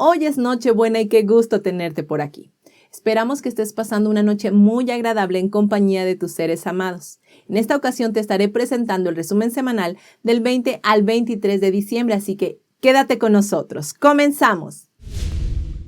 Hoy es Nochebuena y qué gusto tenerte por aquí. Esperamos que estés pasando una noche muy agradable en compañía de tus seres amados. En esta ocasión te estaré presentando el resumen semanal del 20 al 23 de diciembre, así que quédate con nosotros. ¡Comenzamos!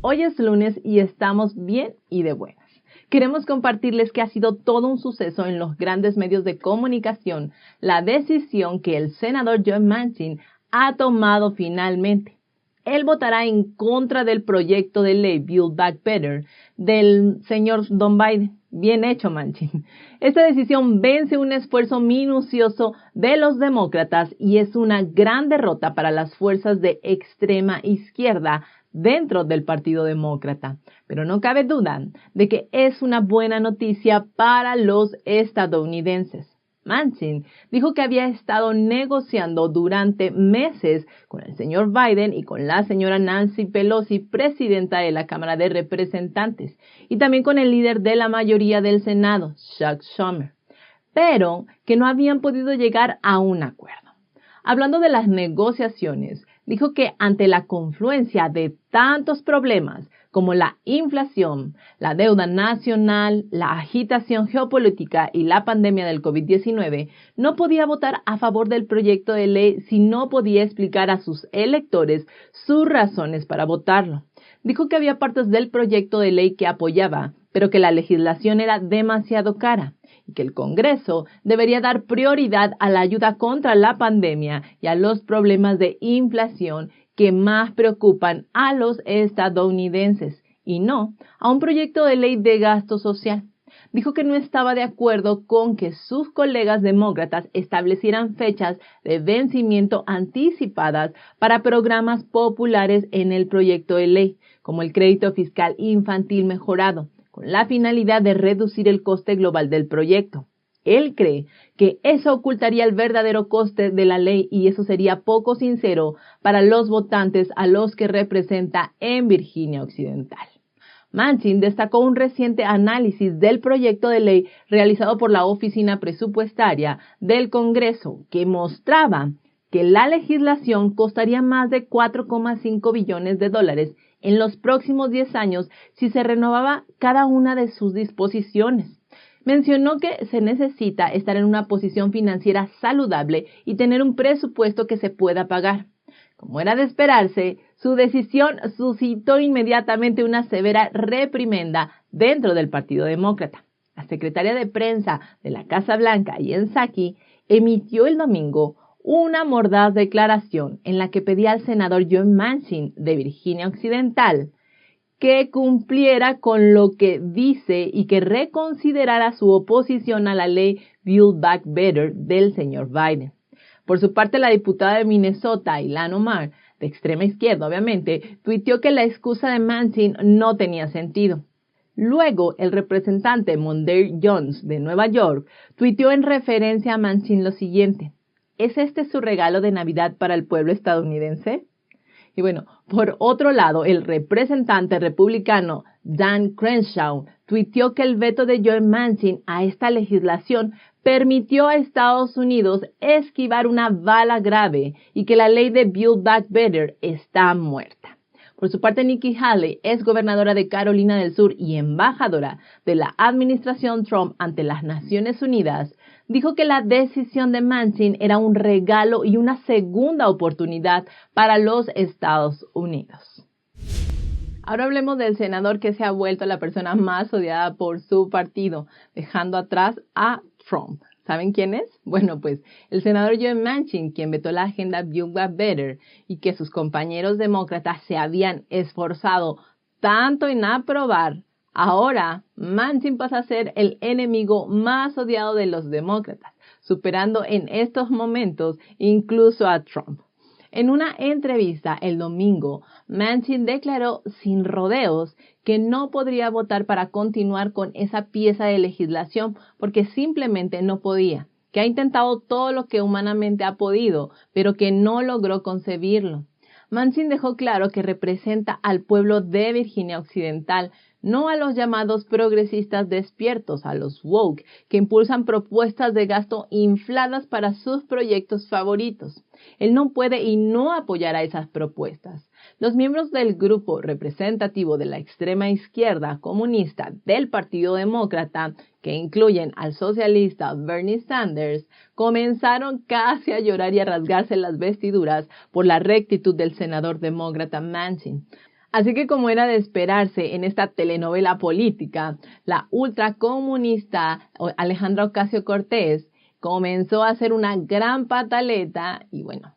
Hoy es lunes y estamos bien y de buenas. Queremos compartirles que ha sido todo un suceso en los grandes medios de comunicación la decisión que el senador Joe Manchin ha tomado finalmente. Él votará en contra del proyecto de ley Build Back Better del señor Don Biden. Bien hecho, Manchin. Esta decisión vence un esfuerzo minucioso de los demócratas y es una gran derrota para las fuerzas de extrema izquierda dentro del Partido Demócrata. Pero no cabe duda de que es una buena noticia para los estadounidenses. Manchin dijo que había estado negociando durante meses con el señor Biden y con la señora Nancy Pelosi, presidenta de la Cámara de Representantes, y también con el líder de la mayoría del Senado, Chuck Schumer, pero que no habían podido llegar a un acuerdo. Hablando de las negociaciones, dijo que ante la confluencia de tantos problemas como la inflación, la deuda nacional, la agitación geopolítica y la pandemia del COVID-19, no podía votar a favor del proyecto de ley si no podía explicar a sus electores sus razones para votarlo. Dijo que había partes del proyecto de ley que apoyaba, pero que la legislación era demasiado cara y que el Congreso debería dar prioridad a la ayuda contra la pandemia y a los problemas de inflación que más preocupan a los estadounidenses y no a un proyecto de ley de gasto social. Dijo que no estaba de acuerdo con que sus colegas demócratas establecieran fechas de vencimiento anticipadas para programas populares en el proyecto de ley, como el crédito fiscal infantil mejorado, con la finalidad de reducir el coste global del proyecto. Él cree que eso ocultaría el verdadero coste de la ley y eso sería poco sincero para los votantes a los que representa en Virginia Occidental. Manchin destacó un reciente análisis del proyecto de ley realizado por la Oficina Presupuestaria del Congreso que mostraba que la legislación costaría más de 4,5 billones de dólares en los próximos 10 años si se renovaba cada una de sus disposiciones. Mencionó que se necesita estar en una posición financiera saludable y tener un presupuesto que se pueda pagar. Como era de esperarse, su decisión suscitó inmediatamente una severa reprimenda dentro del Partido Demócrata. La secretaria de prensa de la Casa Blanca, Jen Psaki, emitió el domingo una mordaz declaración en la que pedía al senador Joe Manchin de Virginia Occidental que cumpliera con lo que dice y que reconsiderara su oposición a la ley Build Back Better del señor Biden. Por su parte, la diputada de Minnesota, Ilhan Omar, de extrema izquierda obviamente, tuiteó que la excusa de Manchin no tenía sentido. Luego, el representante Mondaire Jones de Nueva York tuiteó en referencia a Manchin lo siguiente: ¿es este su regalo de Navidad para el pueblo estadounidense? Y bueno, por otro lado, el representante republicano Dan Crenshaw tuiteó que el veto de Joe Manchin a esta legislación permitió a Estados Unidos esquivar una bala grave y que la ley de Build Back Better está muerta. Por su parte, Nikki Haley, ex gobernadora de Carolina del Sur y embajadora de la administración Trump ante las Naciones Unidas, dijo que la decisión de Manchin era un regalo y una segunda oportunidad para los Estados Unidos. Ahora hablemos del senador que se ha vuelto la persona más odiada por su partido, dejando atrás a Trump. ¿Saben quién es? Bueno, pues el senador Joe Manchin, quien vetó la agenda Build Back Better y que sus compañeros demócratas se habían esforzado tanto en aprobar. Ahora, Manchin pasa a ser el enemigo más odiado de los demócratas, superando en estos momentos incluso a Trump. En una entrevista el domingo, Manchin declaró sin rodeos que no podría votar para continuar con esa pieza de legislación porque simplemente no podía, que ha intentado todo lo que humanamente ha podido, pero que no logró concebirlo. Manchin dejó claro que representa al pueblo de Virginia Occidental, no a los llamados progresistas despiertos, a los woke, que impulsan propuestas de gasto infladas para sus proyectos favoritos. Él no puede y no apoyará esas propuestas. Los miembros del grupo representativo de la extrema izquierda comunista del Partido Demócrata, que incluyen al socialista Bernie Sanders, comenzaron casi a llorar y a rasgarse las vestiduras por la rectitud del senador demócrata Manchin. Así que, como era de esperarse en esta telenovela política, la ultracomunista Alejandra Ocasio-Cortez comenzó a hacer una gran pataleta y bueno,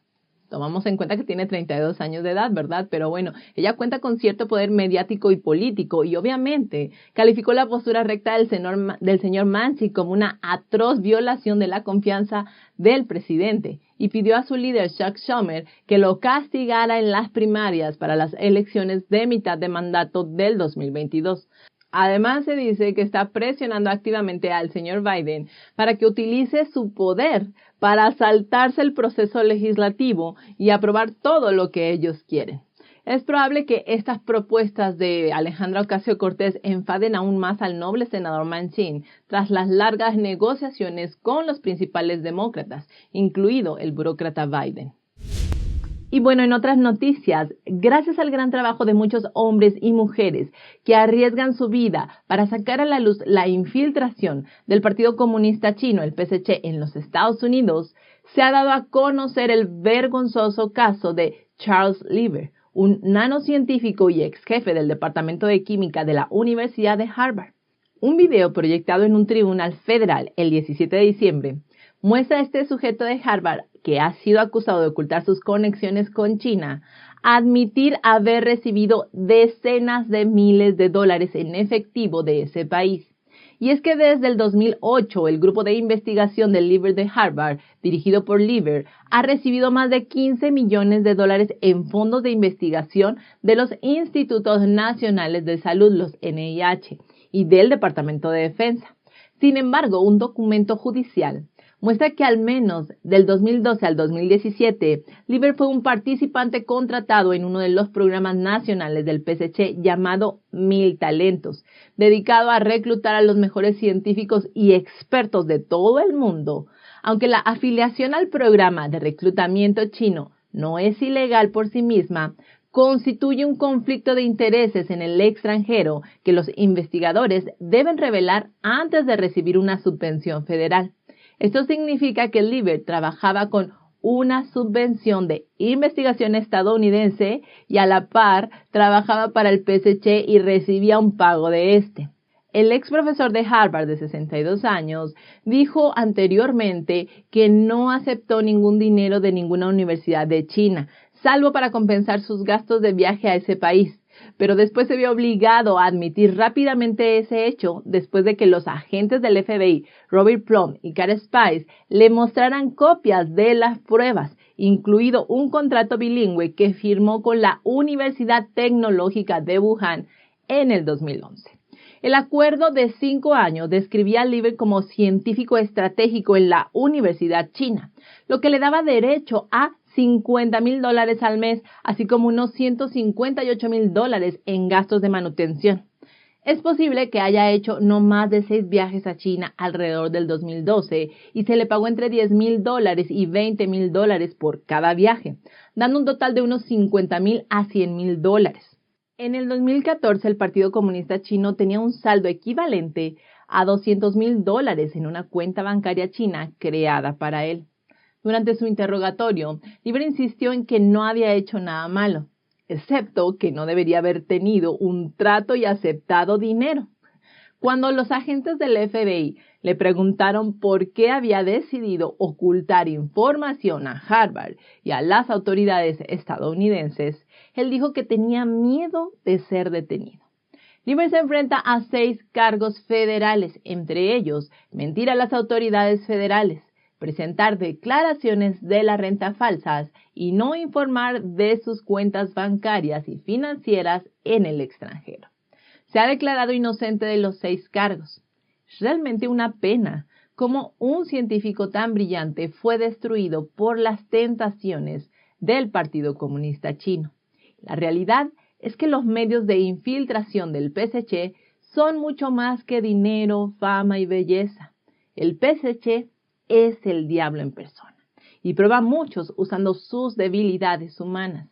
tomamos en cuenta que tiene 32 años de edad, ¿verdad? Pero bueno, ella cuenta con cierto poder mediático y político y obviamente calificó la postura recta del señor Manchin como una atroz violación de la confianza del presidente y pidió a su líder Chuck Schumer que lo castigara en las primarias para las elecciones de mitad de mandato del 2022. Además, se dice que está presionando activamente al señor Biden para que utilice su poder para saltarse el proceso legislativo y aprobar todo lo que ellos quieren. Es probable que estas propuestas de Alejandra Ocasio-Cortez enfaden aún más al noble senador Manchin tras las largas negociaciones con los principales demócratas, incluido el burócrata Biden. Y bueno, en otras noticias, gracias al gran trabajo de muchos hombres y mujeres que arriesgan su vida para sacar a la luz la infiltración del Partido Comunista Chino, el PSC, en los Estados Unidos, se ha dado a conocer el vergonzoso caso de Charles Lieber, un nanocientífico y ex jefe del Departamento de Química de la Universidad de Harvard. Un video proyectado en un tribunal federal el 17 de diciembre muestra a este sujeto de Harvard, que ha sido acusado de ocultar sus conexiones con China, admitir haber recibido decenas de miles de dólares en efectivo de ese país. Y es que desde el 2008, el grupo de investigación del Lieber de Harvard, dirigido por Lieber, ha recibido más de 15 millones de dólares en fondos de investigación de los Institutos Nacionales de Salud, los NIH, y del Departamento de Defensa. Sin embargo, un documento judicial muestra que al menos del 2012 al 2017, Lieber fue un participante contratado en uno de los programas nacionales del PSC llamado 1000 Talentos, dedicado a reclutar a los mejores científicos y expertos de todo el mundo. Aunque la afiliación al programa de reclutamiento chino no es ilegal por sí misma, constituye un conflicto de intereses en el extranjero que los investigadores deben revelar antes de recibir una subvención federal. Esto significa que Lieber trabajaba con una subvención de investigación estadounidense y a la par trabajaba para el PSC y recibía un pago de este. El ex profesor de Harvard de 62 años dijo anteriormente que no aceptó ningún dinero de ninguna universidad de China, salvo para compensar sus gastos de viaje a ese país. Pero después se vio obligado a admitir rápidamente ese hecho después de que los agentes del FBI, Robert Plum y Karen Spice, le mostraran copias de las pruebas, incluido un contrato bilingüe que firmó con la Universidad Tecnológica de Wuhan en el 2011. El acuerdo de 5 años describía a Lieber como científico estratégico en la Universidad China, lo que le daba derecho a $50,000 al mes, así como unos $158,000 en gastos de manutención. Es posible que haya hecho no más de 6 viajes a China alrededor del 2012 y se le pagó entre $10,000 y $20,000 por cada viaje, dando un total de unos $50,000 a $100,000. En el 2014, el Partido Comunista Chino tenía un saldo equivalente a $200,000 en una cuenta bancaria china creada para él. Durante su interrogatorio, Lieber insistió en que no había hecho nada malo, excepto que no debería haber tenido un trato y aceptado dinero. Cuando los agentes del FBI le preguntaron por qué había decidido ocultar información a Harvard y a las autoridades estadounidenses, él dijo que tenía miedo de ser detenido. Lieber se enfrenta a 6 cargos federales, entre ellos mentir a las autoridades federales, presentar declaraciones de la renta falsas y no informar de sus cuentas bancarias y financieras en el extranjero. Se ha declarado inocente de los 6 cargos. Es realmente una pena cómo un científico tan brillante fue destruido por las tentaciones del Partido Comunista Chino. La realidad es que los medios de infiltración del PSC son mucho más que dinero, fama y belleza. El PSC es el diablo en persona y prueba a muchos usando sus debilidades humanas.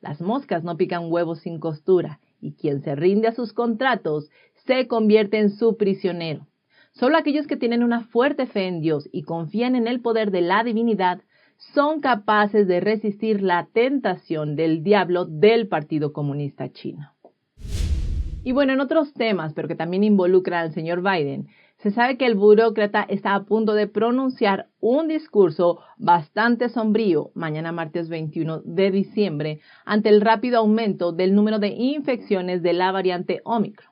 Las moscas no pican huevos sin costura, y quien se rinde a sus contratos se convierte en su prisionero. Solo aquellos que tienen una fuerte fe en Dios y confían en el poder de la divinidad son capaces de resistir la tentación del diablo del Partido Comunista Chino. Y bueno, en otros temas, pero que también involucran al señor Biden, se sabe que el burócrata está a punto de pronunciar un discurso bastante sombrío mañana martes 21 de diciembre ante el rápido aumento del número de infecciones de la variante Omicron.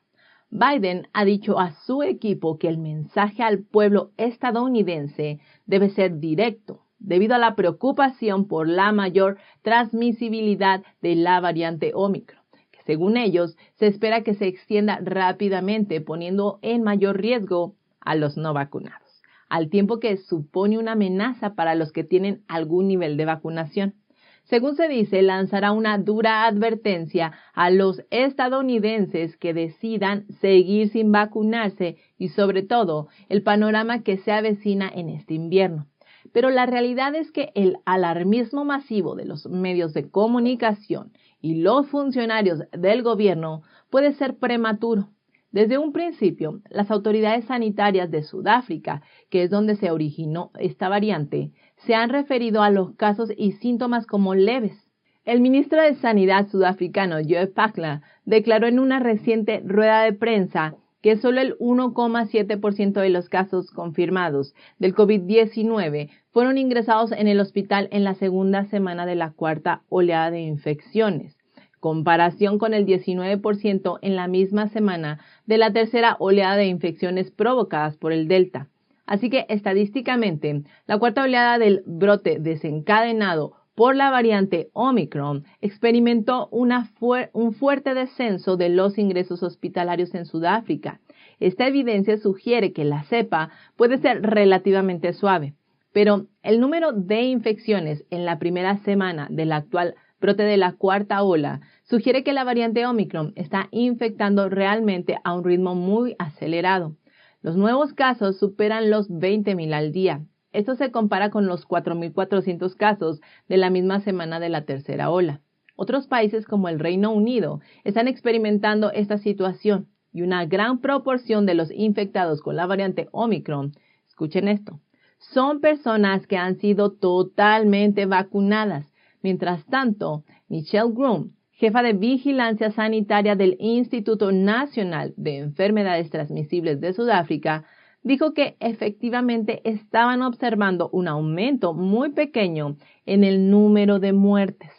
Biden ha dicho a su equipo que el mensaje al pueblo estadounidense debe ser directo, debido a la preocupación por la mayor transmisibilidad de la variante Omicron, que según ellos se espera que se extienda rápidamente, poniendo en mayor riesgo a los no vacunados, al tiempo que supone una amenaza para los que tienen algún nivel de vacunación. Según se dice, lanzará una dura advertencia a los estadounidenses que decidan seguir sin vacunarse y sobre todo el panorama que se avecina en este invierno. Pero la realidad es que el alarmismo masivo de los medios de comunicación y los funcionarios del gobierno puede ser prematuro. Desde un principio, las autoridades sanitarias de Sudáfrica, que es donde se originó esta variante, se han referido a los casos y síntomas como leves. El ministro de Sanidad sudafricano, Joe Phaahla, declaró en una reciente rueda de prensa que solo el 1,7% de los casos confirmados del COVID-19 fueron ingresados en el hospital en la segunda semana de la cuarta oleada de infecciones, comparación con el 19% en la misma semana de la tercera oleada de infecciones provocadas por el Delta. Así que estadísticamente, la cuarta oleada del brote desencadenado por la variante Omicron experimentó un fuerte descenso de los ingresos hospitalarios en Sudáfrica. Esta evidencia sugiere que la cepa puede ser relativamente suave, pero el número de infecciones en la primera semana del actual brote de la cuarta ola sugiere que la variante Omicron está infectando realmente a un ritmo muy acelerado. Los nuevos casos superan los 20,000 al día. Esto se compara con los 4,400 casos de la misma semana de la tercera ola. Otros países como el Reino Unido están experimentando esta situación y una gran proporción de los infectados con la variante Omicron, escuchen esto, son personas que han sido totalmente vacunadas. Mientras tanto, Michelle Groom, jefa de vigilancia sanitaria del Instituto Nacional de Enfermedades Transmisibles de Sudáfrica, dijo que efectivamente estaban observando un aumento muy pequeño en el número de muertes.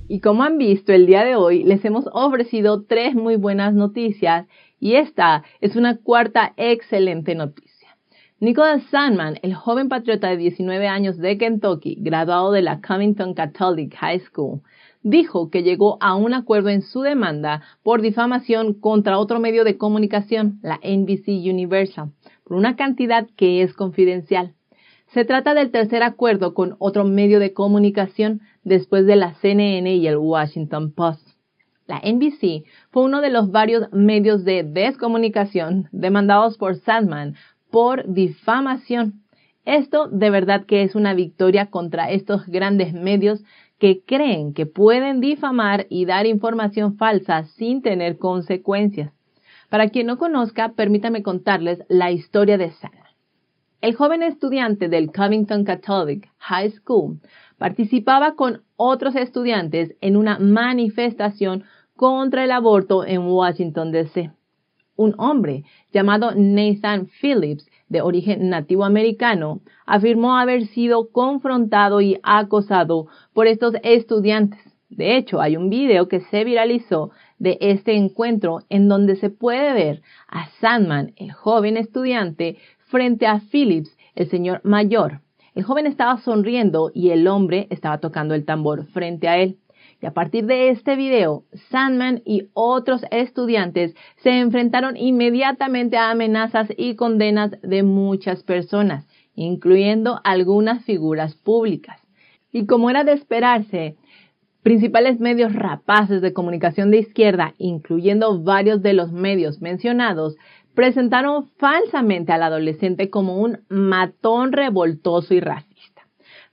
Y como han visto, el día de hoy les hemos ofrecido 3 muy buenas noticias y esta es una cuarta excelente noticia. Nicholas Sandmann, el joven patriota de 19 años de Kentucky, graduado de la Covington Catholic High School, dijo que llegó a un acuerdo en su demanda por difamación contra otro medio de comunicación, la NBC Universal, por una cantidad que es confidencial. Se trata del tercer acuerdo con otro medio de comunicación después de la CNN y el Washington Post. La NBC fue uno de los varios medios de descomunicación demandados por Sandmann por difamación. Esto de verdad que es una victoria contra estos grandes medios que creen que pueden difamar y dar información falsa sin tener consecuencias. Para quien no conozca, permítame contarles la historia de Sandmann. El joven estudiante del Covington Catholic High School participaba con otros estudiantes en una manifestación contra el aborto en Washington, D.C. Un hombre llamado Nathan Phillips, de origen nativo americano, afirmó haber sido confrontado y acosado por estos estudiantes. De hecho, hay un video que se viralizó de este encuentro en donde se puede ver a Sandmann, el joven estudiante, frente a Phillips, el señor mayor. El joven estaba sonriendo y el hombre estaba tocando el tambor frente a él. Y a partir de este video, Sandmann y otros estudiantes se enfrentaron inmediatamente a amenazas y condenas de muchas personas, incluyendo algunas figuras públicas. Y como era de esperarse, principales medios rapaces de comunicación de izquierda, incluyendo varios de los medios mencionados, presentaron falsamente al adolescente como un matón revoltoso y racista.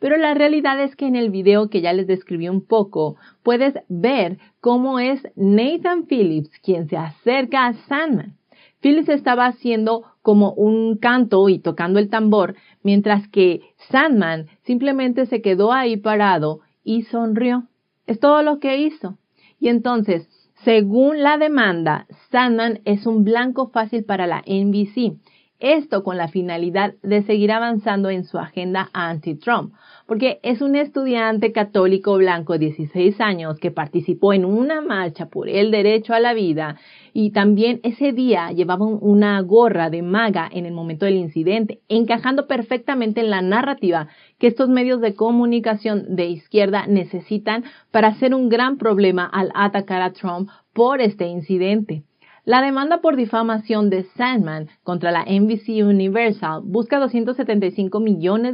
Pero la realidad es que en el video que ya les describí un poco, puedes ver cómo es Nathan Phillips quien se acerca a Sandmann. Phillips estaba haciendo como un canto y tocando el tambor, mientras que Sandmann simplemente se quedó ahí parado y sonrió. Es todo lo que hizo. Y entonces, según la demanda, Sandmann es un blanco fácil para la NBC. Esto con la finalidad de seguir avanzando en su agenda anti-Trump, porque es un estudiante católico blanco de 16 años que participó en una marcha por el derecho a la vida y también ese día llevaba una gorra de MAGA en el momento del incidente, encajando perfectamente en la narrativa que estos medios de comunicación de izquierda necesitan para hacer un gran problema al atacar a Trump por este incidente. La demanda por difamación de Sandmann contra la NBC Universal busca $275 millones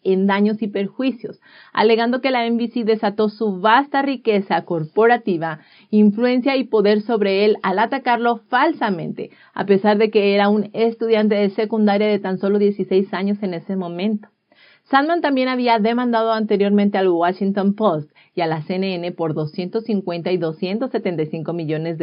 en daños y perjuicios, alegando que la NBC desató su vasta riqueza corporativa, influencia y poder sobre él al atacarlo falsamente, a pesar de que era un estudiante de secundaria de tan solo 16 años en ese momento. Sandmann también había demandado anteriormente al Washington Post y a la CNN por $250 y $275 millones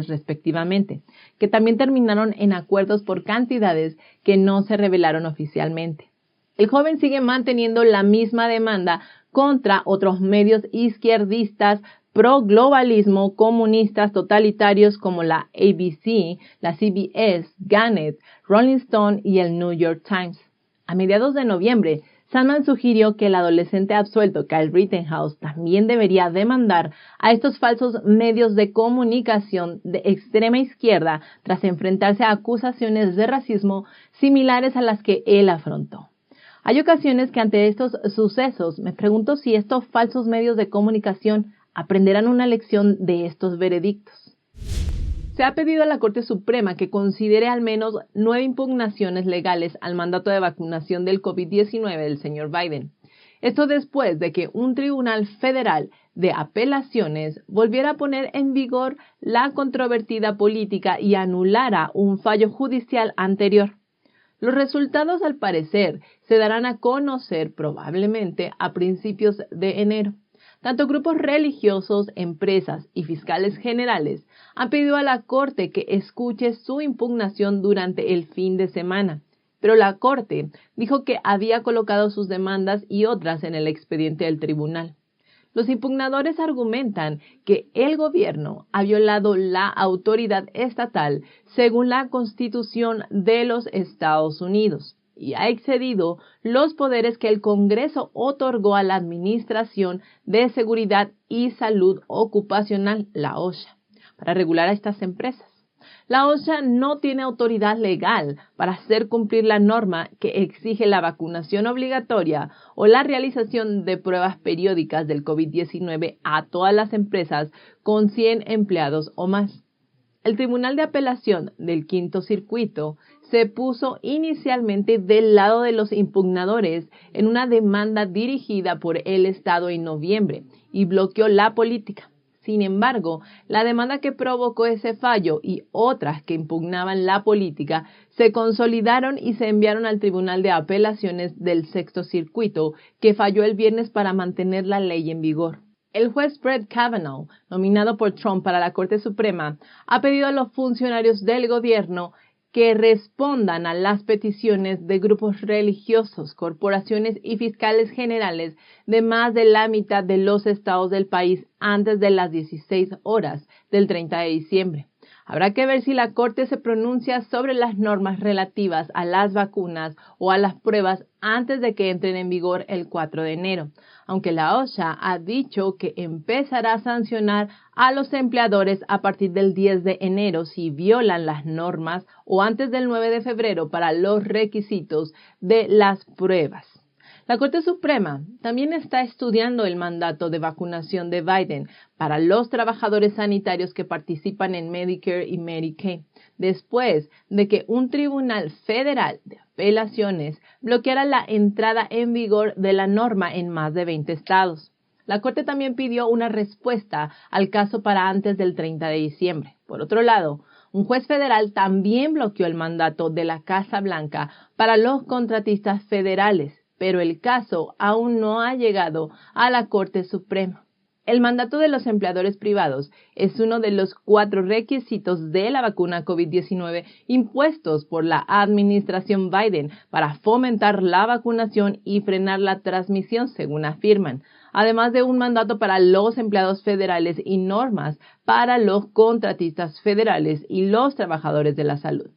respectivamente, que también terminaron en acuerdos por cantidades que no se revelaron oficialmente. El joven sigue manteniendo la misma demanda contra otros medios izquierdistas pro-globalismo, comunistas totalitarios como la ABC, la CBS, Gannett, Rolling Stone y el New York Times. A mediados de noviembre, Sandmann sugirió que el adolescente absuelto Kyle Rittenhouse también debería demandar a estos falsos medios de comunicación de extrema izquierda tras enfrentarse a acusaciones de racismo similares a las que él afrontó. Hay ocasiones que ante estos sucesos me pregunto si estos falsos medios de comunicación aprenderán una lección de estos veredictos. Se ha pedido a la Corte Suprema que considere al menos 9 impugnaciones legales al mandato de vacunación del COVID-19 del señor Biden. Esto después de que un tribunal federal de apelaciones volviera a poner en vigor la controvertida política y anulara un fallo judicial anterior. Los resultados, al parecer, se darán a conocer probablemente a principios de enero. Tanto grupos religiosos, empresas y fiscales generales han pedido a la Corte que escuche su impugnación durante el fin de semana, pero la Corte dijo que había colocado sus demandas y otras en el expediente del tribunal. Los impugnadores argumentan que el gobierno ha violado la autoridad estatal según la Constitución de los Estados Unidos y ha excedido los poderes que el Congreso otorgó a la Administración de Seguridad y Salud Ocupacional, la OSHA, para regular a estas empresas. La OSHA no tiene autoridad legal para hacer cumplir la norma que exige la vacunación obligatoria o la realización de pruebas periódicas del COVID-19 a todas las empresas con 100 empleados o más. El Tribunal de Apelación del Quinto Circuito se puso inicialmente del lado de los impugnadores en una demanda dirigida por el Estado en noviembre y bloqueó la política. Sin embargo, la demanda que provocó ese fallo y otras que impugnaban la política se consolidaron y se enviaron al Tribunal de Apelaciones del Sexto Circuito, que falló el viernes para mantener la ley en vigor. El juez Brett Kavanaugh, nominado por Trump para la Corte Suprema, ha pedido a los funcionarios del gobierno que respondan a las peticiones de grupos religiosos, corporaciones y fiscales generales de más de la mitad de los estados del país antes de las 16 horas del 30 de diciembre. Habrá que ver si la Corte se pronuncia sobre las normas relativas a las vacunas o a las pruebas antes de que entren en vigor el 4 de enero, aunque la OSHA ha dicho que empezará a sancionar a los empleadores a partir del 10 de enero si violan las normas o antes del 9 de febrero para los requisitos de las pruebas. La Corte Suprema también está estudiando el mandato de vacunación de Biden para los trabajadores sanitarios que participan en Medicare y Medicaid, después de que un tribunal federal de apelaciones bloqueara la entrada en vigor de la norma en más de 20 estados. La Corte también pidió una respuesta al caso para antes del 30 de diciembre. Por otro lado, un juez federal también bloqueó el mandato de la Casa Blanca para los contratistas federales pero el caso aún no ha llegado a la Corte Suprema. El mandato de los empleadores privados es uno de los 4 requisitos de la vacuna COVID-19 impuestos por la administración Biden para fomentar la vacunación y frenar la transmisión, según afirman, además de un mandato para los empleados federales y normas para los contratistas federales y los trabajadores de la salud.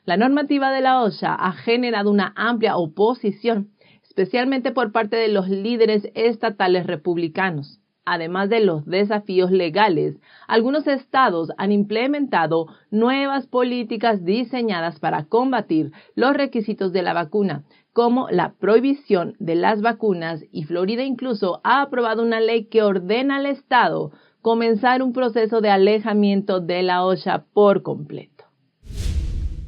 La normativa de la OSHA ha generado una amplia oposición, especialmente por parte de los líderes estatales republicanos. Además de los desafíos legales, algunos estados han implementado nuevas políticas diseñadas para combatir los requisitos de la vacuna, como la prohibición de las vacunas, y Florida incluso ha aprobado una ley que ordena al estado comenzar un proceso de alejamiento de la OSHA por completo.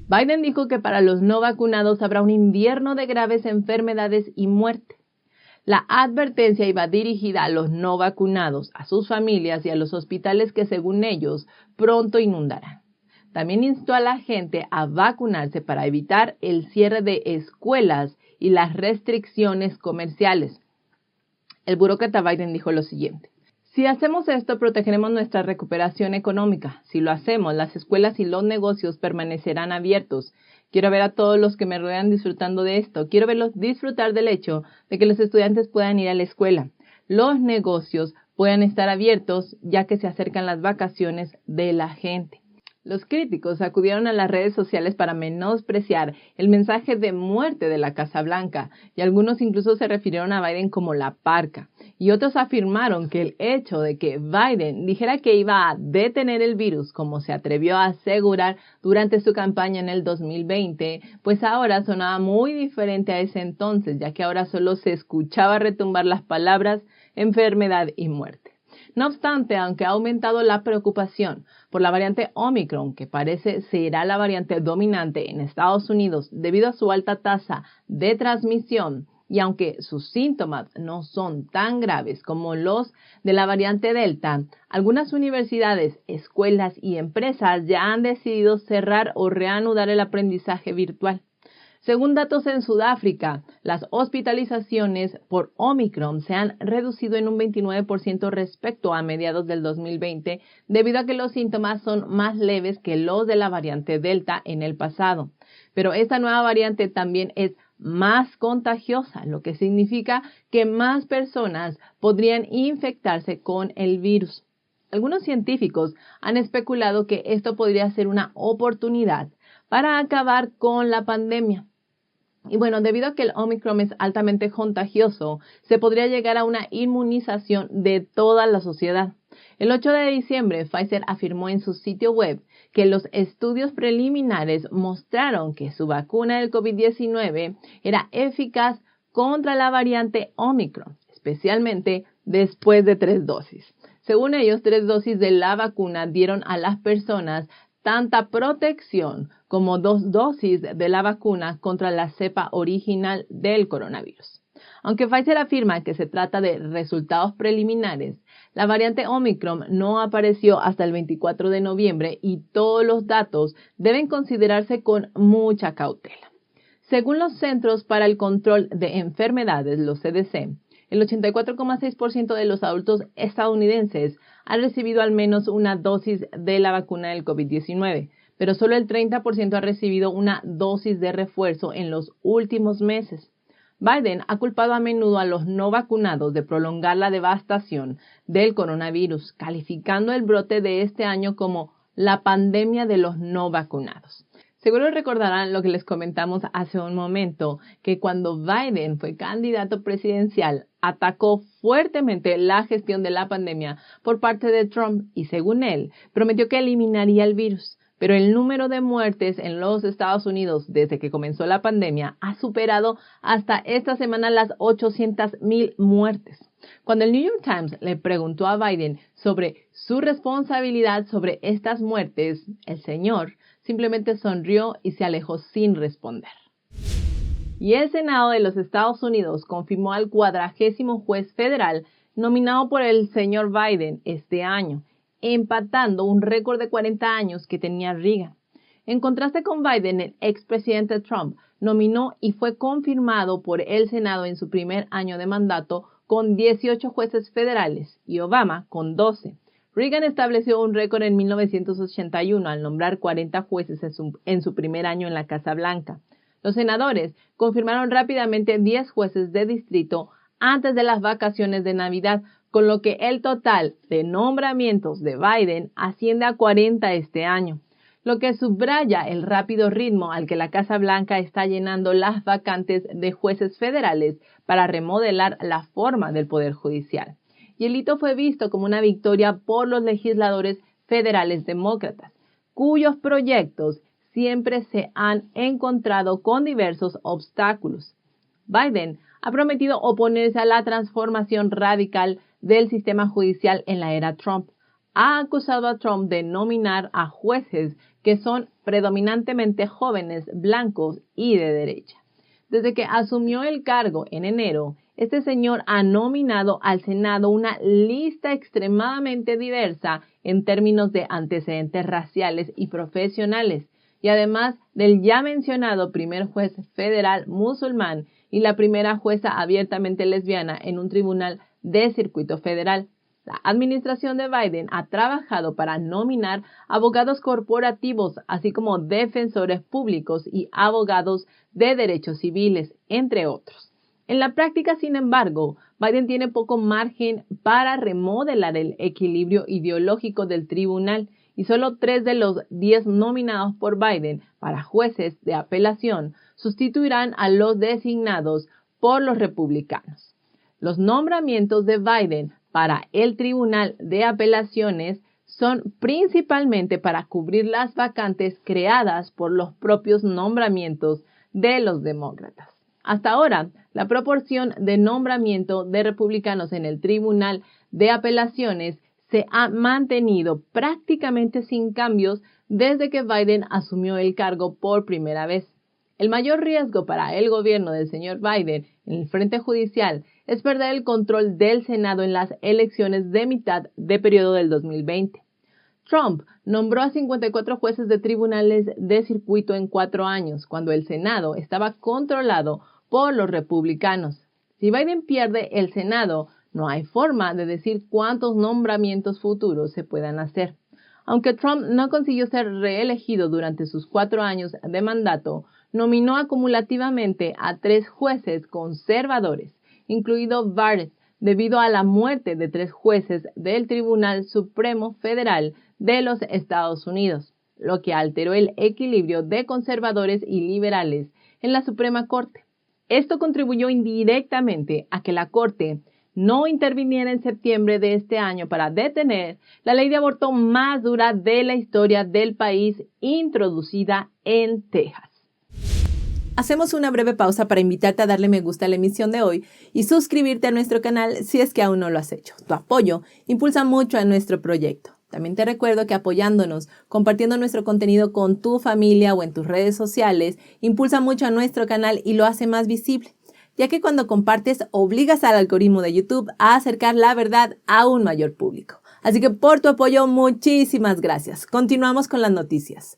Biden dijo que para los no vacunados habrá un invierno de graves enfermedades y muerte. La advertencia iba dirigida a los no vacunados, a sus familias y a los hospitales que, según ellos, pronto inundarán. También instó a la gente a vacunarse para evitar el cierre de escuelas y las restricciones comerciales. El burócrata Biden dijo lo siguiente: si hacemos esto, protegeremos nuestra recuperación económica. Si lo hacemos, las escuelas y los negocios permanecerán abiertos. Quiero ver a todos los que me rodean disfrutando de esto. Quiero verlos disfrutar del hecho de que los estudiantes puedan ir a la escuela. Los negocios puedan estar abiertos ya que se acercan las vacaciones de la gente. Los críticos acudieron a las redes sociales para menospreciar el mensaje de muerte de la Casa Blanca, y algunos incluso se refirieron a Biden como la parca. Y otros afirmaron que el hecho de que Biden dijera que iba a detener el virus, como se atrevió a asegurar durante su campaña en el 2020, pues ahora sonaba muy diferente a ese entonces, ya que ahora solo se escuchaba retumbar las palabras enfermedad y muerte. No obstante, aunque ha aumentado la preocupación por la variante Omicron, que parece será la variante dominante en Estados Unidos debido a su alta tasa de transmisión, y aunque sus síntomas no son tan graves como los de la variante Delta, algunas universidades, escuelas y empresas ya han decidido cerrar o reanudar el aprendizaje virtual. Según datos en Sudáfrica, las hospitalizaciones por Omicron se han reducido en un 29% respecto a mediados del 2020, debido a que los síntomas son más leves que los de la variante Delta en el pasado. Pero esta nueva variante también es más contagiosa, lo que significa que más personas podrían infectarse con el virus. Algunos científicos han especulado que esto podría ser una oportunidad para acabar con la pandemia. Y bueno, debido a que el Omicron es altamente contagioso, se podría llegar a una inmunización de toda la sociedad. El 8 de diciembre, Pfizer afirmó en su sitio web que los estudios preliminares mostraron que su vacuna del COVID-19 era eficaz contra la variante Omicron, especialmente después de 3 dosis. Según ellos, 3 dosis de la vacuna dieron a las personas tanta protección como 2 dosis de la vacuna contra la cepa original del coronavirus. Aunque Pfizer afirma que se trata de resultados preliminares, la variante Omicron no apareció hasta el 24 de noviembre y todos los datos deben considerarse con mucha cautela. Según los Centros para el Control de Enfermedades, los CDC, el 84,6% de los adultos estadounidenses han recibido al menos una dosis de la vacuna del COVID-19, pero solo el 30% ha recibido una dosis de refuerzo en los últimos meses. Biden ha culpado a menudo a los no vacunados de prolongar la devastación del coronavirus, calificando el brote de este año como la pandemia de los no vacunados. Seguro recordarán lo que les comentamos hace un momento, que cuando Biden fue candidato presidencial, atacó fuertemente la gestión de la pandemia por parte de Trump y, según él, prometió que eliminaría el virus. Pero el número de muertes en los Estados Unidos desde que comenzó la pandemia ha superado hasta esta semana las 800,000 muertes. Cuando el New York Times le preguntó a Biden sobre su responsabilidad sobre estas muertes, el señor simplemente sonrió y se alejó sin responder. Y el Senado de los Estados Unidos confirmó al 40º juez federal nominado por el señor Biden este año, empatando un récord de 40 años que tenía Reagan. En contraste con Biden, el expresidente Trump nominó y fue confirmado por el Senado en su primer año de mandato con 18 jueces federales y Obama con 12. Reagan estableció un récord en 1981 al nombrar 40 jueces en su primer año en la Casa Blanca. Los senadores confirmaron rápidamente 10 jueces de distrito antes de las vacaciones de Navidad, con lo que el total de nombramientos de Biden asciende a 40 este año, lo que subraya el rápido ritmo al que la Casa Blanca está llenando las vacantes de jueces federales para remodelar la forma del Poder Judicial. Y el hito fue visto como una victoria por los legisladores federales demócratas, cuyos proyectos siempre se han encontrado con diversos obstáculos. Biden ha prometido oponerse a la transformación radical del sistema judicial en la era Trump. Ha acusado a Trump de nominar a jueces que son predominantemente jóvenes, blancos y de derecha. Desde que asumió el cargo en enero, este señor ha nominado al Senado una lista extremadamente diversa en términos de antecedentes raciales y profesionales, y además del ya mencionado primer juez federal musulmán y la primera jueza abiertamente lesbiana en un tribunal de circuito federal. La administración de Biden ha trabajado para nominar abogados corporativos, así como defensores públicos y abogados de derechos civiles, entre otros. En la práctica, sin embargo, Biden tiene poco margen para remodelar el equilibrio ideológico del tribunal y solo 3 de los 10 nominados por Biden para jueces de apelación sustituirán a los designados por los republicanos. Los nombramientos de Biden para el Tribunal de Apelaciones son principalmente para cubrir las vacantes creadas por los propios nombramientos de los demócratas. Hasta ahora, la proporción de nombramiento de republicanos en el Tribunal de Apelaciones se ha mantenido prácticamente sin cambios desde que Biden asumió el cargo por primera vez. El mayor riesgo para el gobierno del señor Biden en el frente judicial es perder el control del Senado en las elecciones de mitad de periodo del 2020. Trump nombró a 54 jueces de tribunales de circuito en 4 años, cuando el Senado estaba controlado por los republicanos. Si Biden pierde el Senado, no hay forma de decir cuántos nombramientos futuros se puedan hacer. Aunque Trump no consiguió ser reelegido durante sus 4 años de mandato, nominó acumulativamente a 3 jueces conservadores, incluido Barrett, debido a la muerte de 3 jueces del Tribunal Supremo Federal de los Estados Unidos, lo que alteró el equilibrio de conservadores y liberales en la Suprema Corte. Esto contribuyó indirectamente a que la Corte no interviniera en septiembre de este año para detener la ley de aborto más dura de la historia del país, introducida en Texas. Hacemos una breve pausa para invitarte a darle me gusta a la emisión de hoy y suscribirte a nuestro canal si es que aún no lo has hecho. Tu apoyo impulsa mucho a nuestro proyecto. También te recuerdo que apoyándonos, compartiendo nuestro contenido con tu familia o en tus redes sociales, impulsa mucho a nuestro canal y lo hace más visible, ya que cuando compartes obligas al algoritmo de YouTube a acercar la verdad a un mayor público. Así que por tu apoyo, muchísimas gracias. Continuamos con las noticias.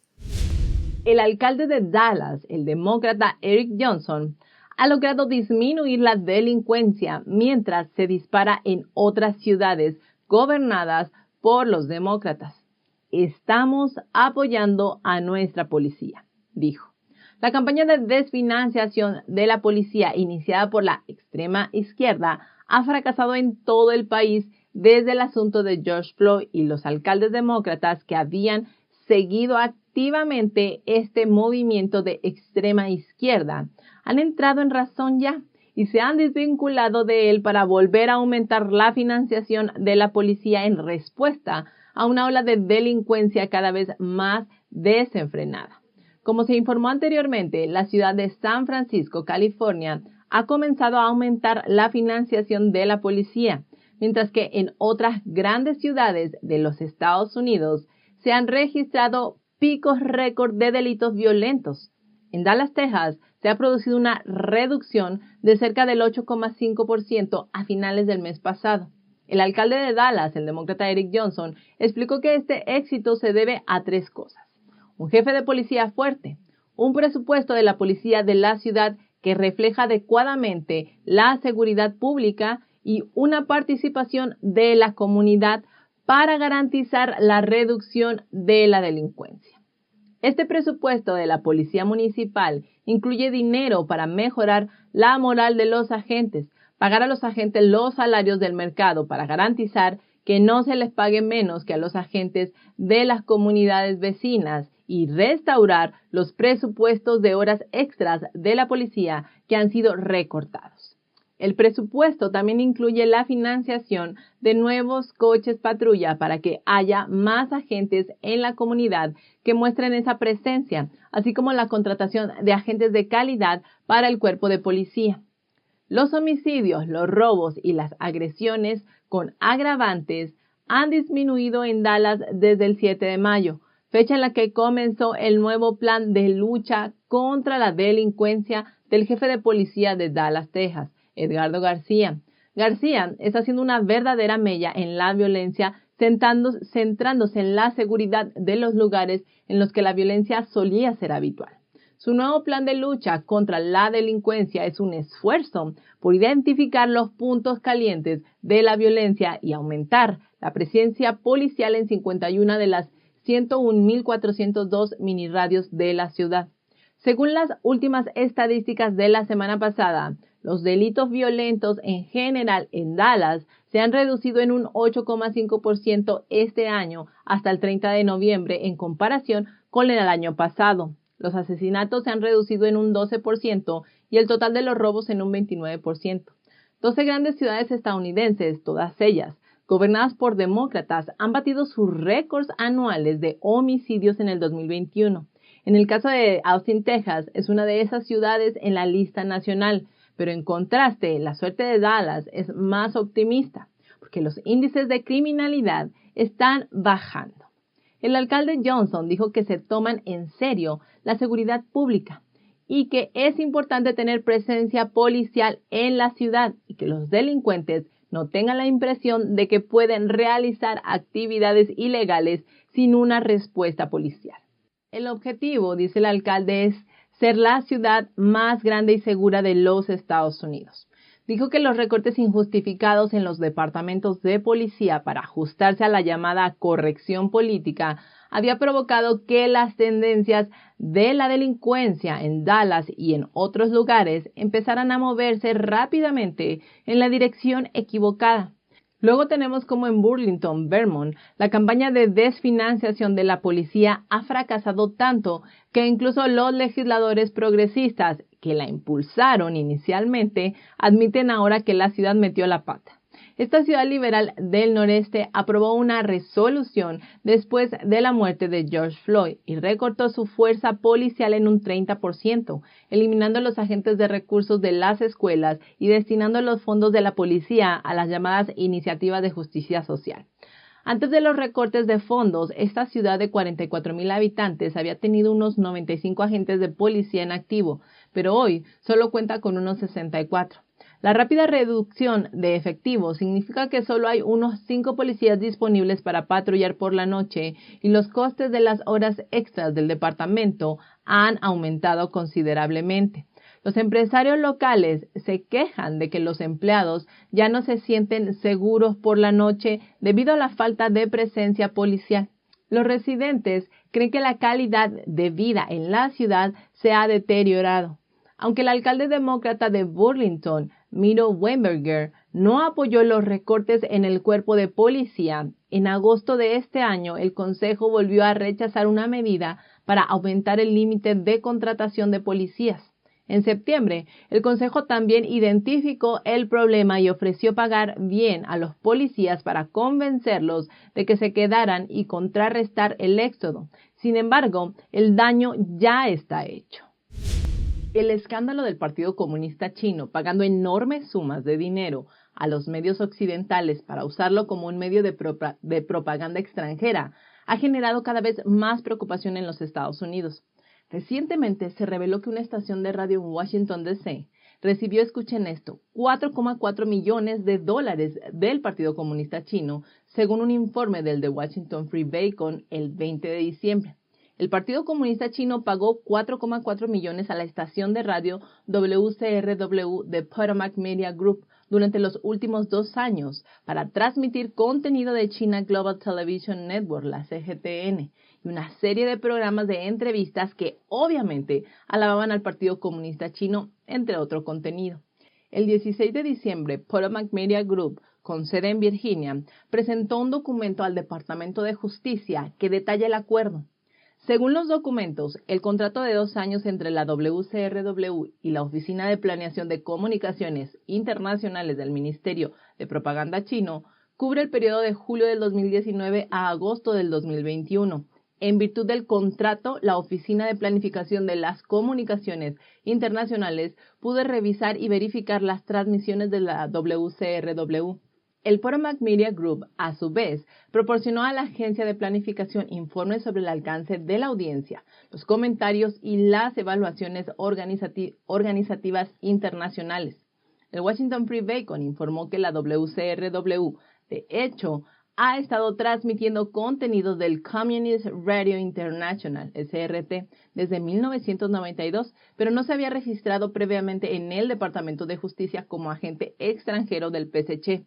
El alcalde de Dallas, el demócrata Eric Johnson, ha logrado disminuir la delincuencia mientras se dispara en otras ciudades gobernadas por los demócratas. Estamos apoyando a nuestra policía, dijo. La campaña de desfinanciación de la policía iniciada por la extrema izquierda ha fracasado en todo el país desde el asunto de George Floyd, y los alcaldes demócratas que habían seguido activamente este movimiento de extrema izquierda han entrado en razón ya y se han desvinculado de él para volver a aumentar la financiación de la policía en respuesta a una ola de delincuencia cada vez más desenfrenada. Como se informó anteriormente, la ciudad de San Francisco, California, ha comenzado a aumentar la financiación de la policía, mientras que en otras grandes ciudades de los Estados Unidos se han registrado picos récord de delitos violentos. En Dallas, Texas, se ha producido una reducción de cerca del 8,5% a finales del mes pasado. El alcalde de Dallas, el demócrata Eric Johnson, explicó que este éxito se debe a 3 cosas. un jefe de policía fuerte, un presupuesto de la policía de la ciudad que refleja adecuadamente la seguridad pública y una participación de la comunidad para garantizar la reducción de la delincuencia. Este presupuesto de la Policía Municipal incluye dinero para mejorar la moral de los agentes, pagar a los agentes los salarios del mercado para garantizar que no se les pague menos que a los agentes de las comunidades vecinas y restaurar los presupuestos de horas extras de la policía que han sido recortados. El presupuesto también incluye la financiación de nuevos coches patrulla para que haya más agentes en la comunidad que muestren esa presencia, así como la contratación de agentes de calidad para el cuerpo de policía. Los homicidios, los robos y las agresiones con agravantes han disminuido en Dallas desde el 7 de mayo, fecha en la que comenzó el nuevo plan de lucha contra la delincuencia del jefe de policía de Dallas, Texas, Edgardo García. García está haciendo una verdadera mella en la violencia, centrándose en la seguridad de los lugares en los que la violencia solía ser habitual. Su nuevo plan de lucha contra la delincuencia es un esfuerzo por identificar los puntos calientes de la violencia y aumentar la presencia policial en 51 de las 101.402 miniradios de la ciudad. Según las últimas estadísticas de la semana pasada, los delitos violentos en general en Dallas se han reducido en un 8,5% este año hasta el 30 de noviembre en comparación con el año pasado. Los asesinatos se han reducido en un 12% y el total de los robos en un 29%. 12 grandes ciudades estadounidenses, todas ellas gobernadas por demócratas, han batido sus récords anuales de homicidios en el 2021. En el caso de Austin, Texas, es una de esas ciudades en la lista nacional, pero en contraste, la suerte de Dallas es más optimista, porque los índices de criminalidad están bajando. El alcalde Johnson dijo que se toman en serio la seguridad pública y que es importante tener presencia policial en la ciudad y que los delincuentes no tengan la impresión de que pueden realizar actividades ilegales sin una respuesta policial. El objetivo, dice el alcalde, es ser la ciudad más grande y segura de los Estados Unidos. Dijo que los recortes injustificados en los departamentos de policía para ajustarse a la llamada corrección política había provocado que las tendencias de la delincuencia en Dallas y en otros lugares empezaran a moverse rápidamente en la dirección equivocada. Luego tenemos como en Burlington, Vermont, la campaña de desfinanciación de la policía ha fracasado tanto que incluso los legisladores progresistas que la impulsaron inicialmente admiten ahora que la ciudad metió la pata. Esta ciudad liberal del noreste aprobó una resolución después de la muerte de George Floyd y recortó su fuerza policial en un 30%, eliminando los agentes de recursos de las escuelas y destinando los fondos de la policía a las llamadas iniciativas de justicia social. Antes de los recortes de fondos, esta ciudad de 44,000 habitantes había tenido unos 95 agentes de policía en activo, pero hoy solo cuenta con unos 64. La rápida reducción de efectivos significa que solo hay unos 5 policías disponibles para patrullar por la noche y los costes de las horas extras del departamento han aumentado considerablemente. Los empresarios locales se quejan de que los empleados ya no se sienten seguros por la noche debido a la falta de presencia policial. Los residentes creen que la calidad de vida en la ciudad se ha deteriorado. Aunque el alcalde demócrata de Burlington, Miro Weinberger, no apoyó los recortes en el cuerpo de policía, en agosto de este año el Consejo volvió a rechazar una medida para aumentar el límite de contratación de policías. En septiembre, el Consejo también identificó el problema y ofreció pagar bien a los policías para convencerlos de que se quedaran y contrarrestar el éxodo. Sin embargo, el daño ya está hecho. El escándalo del Partido Comunista Chino pagando enormes sumas de dinero a los medios occidentales para usarlo como un medio de propaganda extranjera ha generado cada vez más preocupación en los Estados Unidos. Recientemente se reveló que una estación de radio en Washington, D.C. recibió, escuchen esto, $4,4 millones del Partido Comunista Chino, según un informe del The Washington Free Beacon el 20 de diciembre. El Partido Comunista Chino pagó 4,4 millones a la estación de radio WCRW de Potomac Media Group durante los últimos 2 años para transmitir contenido de China Global Television Network, la CGTN, y una serie de programas de entrevistas que obviamente alababan al Partido Comunista Chino, entre otro contenido. El 16 de diciembre, Potomac Media Group, con sede en Virginia, presentó un documento al Departamento de Justicia que detalla el acuerdo. Según los documentos, el contrato de 2 años entre la WCRW y la Oficina de Planeación de Comunicaciones Internacionales del Ministerio de Propaganda chino cubre el periodo de julio del 2019 a agosto del 2021. En virtud del contrato, la Oficina de Planificación de las Comunicaciones Internacionales pudo revisar y verificar las transmisiones de la WCRW. El Potomac Media Group, a su vez, proporcionó a la agencia de planificación informes sobre el alcance de la audiencia, los comentarios y las evaluaciones organizativas internacionales. El Washington Free Beacon informó que la WCRW, de hecho, ha estado transmitiendo contenidos del Communist Radio International, SRT, desde 1992, pero no se había registrado previamente en el Departamento de Justicia como agente extranjero del PSC.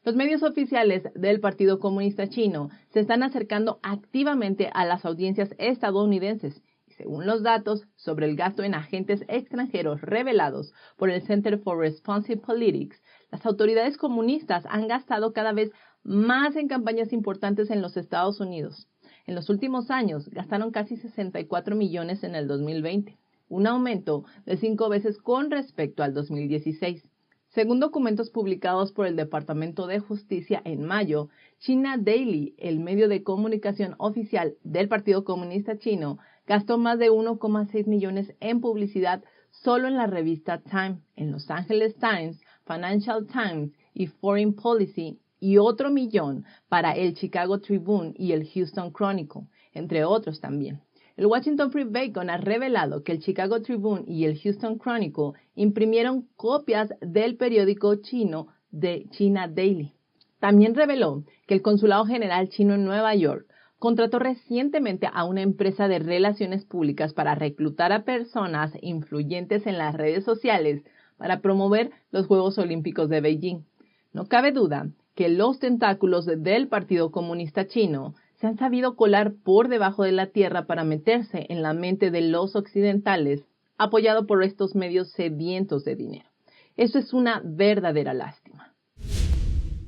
Los medios oficiales del Partido Comunista Chino se están acercando activamente a las audiencias estadounidenses y según los datos sobre el gasto en agentes extranjeros revelados por el Center for Responsive Politics, las autoridades comunistas han gastado cada vez más en campañas importantes en los Estados Unidos. En los últimos años gastaron casi 64 millones en el 2020, un aumento de 5 veces con respecto al 2016. Según documentos publicados por el Departamento de Justicia en mayo, China Daily, el medio de comunicación oficial del Partido Comunista Chino, gastó más de 1,6 millones en publicidad solo en la revista Time, en Los Angeles Times, Financial Times y Foreign Policy, y otro millón para el Chicago Tribune y el Houston Chronicle, entre otros también. El Washington Free Beacon ha revelado que el Chicago Tribune y el Houston Chronicle imprimieron copias del periódico chino de China Daily. También reveló que el Consulado General chino en Nueva York contrató recientemente a una empresa de relaciones públicas para reclutar a personas influyentes en las redes sociales para promover los Juegos Olímpicos de Beijing. No cabe duda que los tentáculos del Partido Comunista Chino se han sabido colar por debajo de la tierra para meterse en la mente de los occidentales, apoyado por estos medios sedientos de dinero. Eso es una verdadera lástima.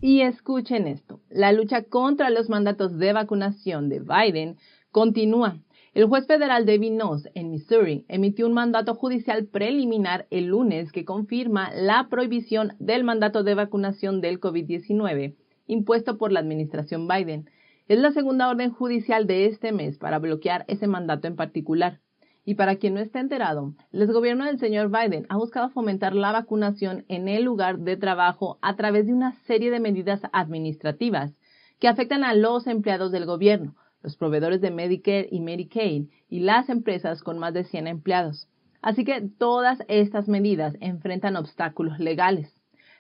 Y escuchen esto, la lucha contra los mandatos de vacunación de Biden continúa. El juez federal David Noss, en Missouri, emitió un mandato judicial preliminar el lunes que confirma la prohibición del mandato de vacunación del COVID-19 impuesto por la administración Biden. Es la segunda orden judicial de este mes para bloquear ese mandato en particular. Y para quien no está enterado, el gobierno del señor Biden ha buscado fomentar la vacunación en el lugar de trabajo a través de una serie de medidas administrativas que afectan a los empleados del gobierno, los proveedores de Medicare y Medicaid y las empresas con más de 100 empleados. Así que todas estas medidas enfrentan obstáculos legales.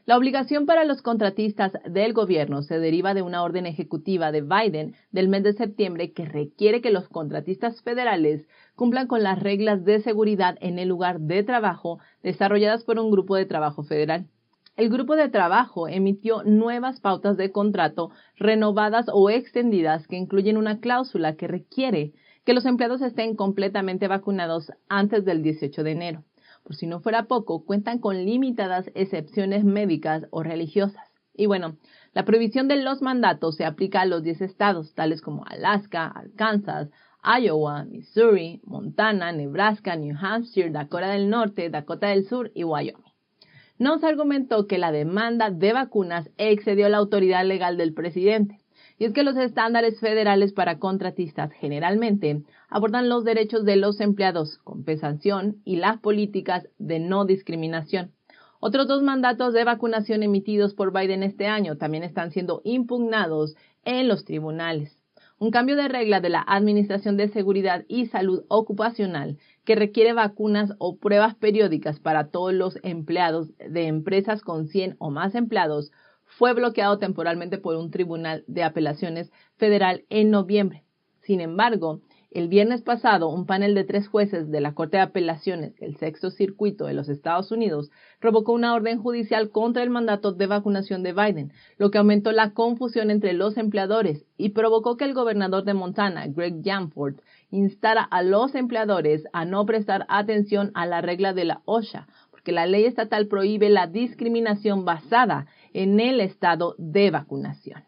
La obligación para los contratistas del gobierno se deriva de una orden ejecutiva de Biden del mes de septiembre que requiere que los contratistas federales cumplan con las reglas de seguridad en el lugar de trabajo desarrolladas por un grupo de trabajo federal. El grupo de trabajo emitió nuevas pautas de contrato renovadas o extendidas que incluyen una cláusula que requiere que los empleados estén completamente vacunados antes del 18 de enero. Por si no fuera poco, cuentan con limitadas excepciones médicas o religiosas. Y bueno, la prohibición de los mandatos se aplica a los 10 estados, tales como Alaska, Arkansas, Iowa, Missouri, Montana, Nebraska, New Hampshire, Dakota del Norte, Dakota del Sur y Wyoming. Noss argumentó que la demanda de vacunas excedió la autoridad legal del presidente. Y es que los estándares federales para contratistas generalmente abordan los derechos de los empleados, compensación y las políticas de no discriminación. Otros 2 mandatos de vacunación emitidos por Biden este año también están siendo impugnados en los tribunales. Un cambio de regla de la Administración de Seguridad y Salud Ocupacional que requiere vacunas o pruebas periódicas para todos los empleados de empresas con 100 o más empleados fue bloqueado temporalmente por un tribunal de apelaciones federal en noviembre. Sin embargo, El viernes pasado, un panel de 3 jueces de la Corte de Apelaciones, el Sexto Circuito de los Estados Unidos, revocó una orden judicial contra el mandato de vacunación de Biden, lo que aumentó la confusión entre los empleadores y provocó que el gobernador de Montana, Greg Gianforth, instara a los empleadores a no prestar atención a la regla de la OSHA, porque la ley estatal prohíbe la discriminación basada en el estado de vacunación.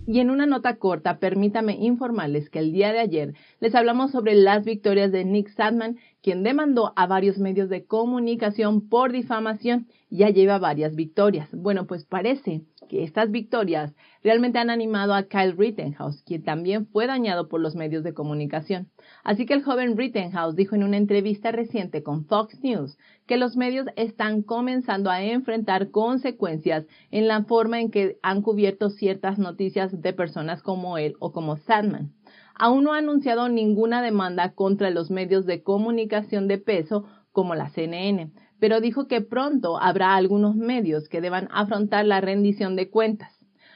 Y en una nota corta, permítame informarles que el día de ayer les hablamos sobre las victorias de Nick Sandmann, quien demandó a varios medios de comunicación por difamación. Ya lleva varias victorias. Bueno, pues parece que estas victorias realmente han animado a Kyle Rittenhouse, quien también fue dañado por los medios de comunicación. Así que el joven Rittenhouse dijo en una entrevista reciente con Fox News que los medios están comenzando a enfrentar consecuencias en la forma en que han cubierto ciertas noticias de personas como él o como Sandmann. Aún no ha anunciado ninguna demanda contra los medios de comunicación de peso como la CNN, pero dijo que pronto habrá algunos medios que deban afrontar la rendición de cuentas.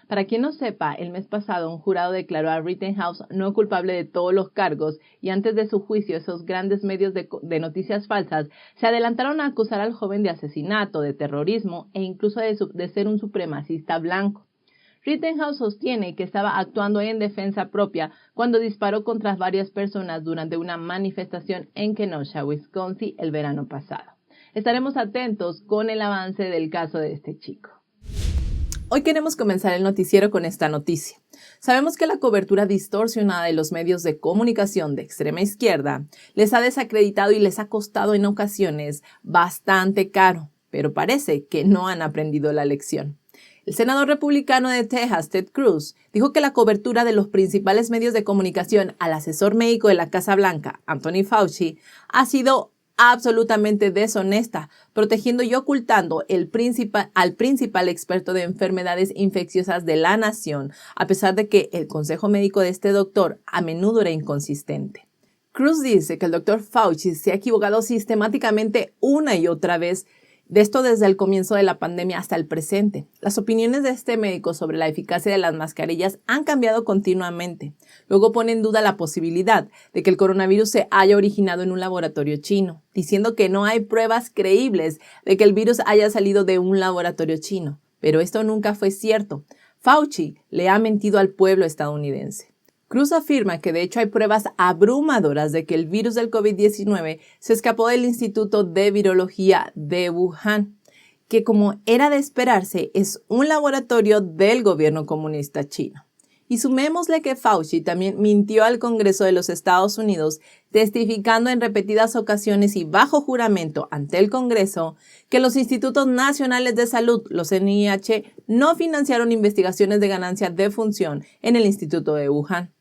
Para quien no sepa, el mes pasado un jurado declaró a Rittenhouse no culpable de todos los cargos y antes de su juicio esos grandes medios de noticias falsas se adelantaron a acusar al joven de asesinato, de terrorismo e incluso de ser un supremacista blanco. Rittenhouse sostiene que estaba actuando en defensa propia cuando disparó contra varias personas durante una manifestación en Kenosha, Wisconsin, el verano pasado. Estaremos atentos con el avance del caso de este chico. Hoy queremos comenzar el noticiero con esta noticia. Sabemos que la cobertura distorsionada de los medios de comunicación de extrema izquierda les ha desacreditado y les ha costado en ocasiones bastante caro, pero parece que no han aprendido la lección. El senador republicano de Texas, Ted Cruz, dijo que la cobertura de los principales medios de comunicación al asesor médico de la Casa Blanca, Anthony Fauci, ha sido absolutamente deshonesta, protegiendo y ocultando al principal experto de enfermedades infecciosas de la nación, a pesar de que el consejo médico de este doctor a menudo era inconsistente. Cruz dice que el doctor Fauci se ha equivocado sistemáticamente una y otra vez, de esto desde el comienzo de la pandemia hasta el presente. Las opiniones de este médico sobre la eficacia de las mascarillas han cambiado continuamente. Luego pone en duda la posibilidad de que el coronavirus se haya originado en un laboratorio chino, diciendo que no hay pruebas creíbles de que el virus haya salido de un laboratorio chino. Pero esto nunca fue cierto. Fauci le ha mentido al pueblo estadounidense. Cruz afirma que de hecho hay pruebas abrumadoras de que el virus del COVID-19 se escapó del Instituto de Virología de Wuhan, que como era de esperarse es un laboratorio del gobierno comunista chino. Y sumémosle que Fauci también mintió al Congreso de los Estados Unidos, testificando en repetidas ocasiones y bajo juramento ante el Congreso que los Institutos Nacionales de Salud, los NIH, no financiaron investigaciones de ganancia de función en el Instituto de Wuhan.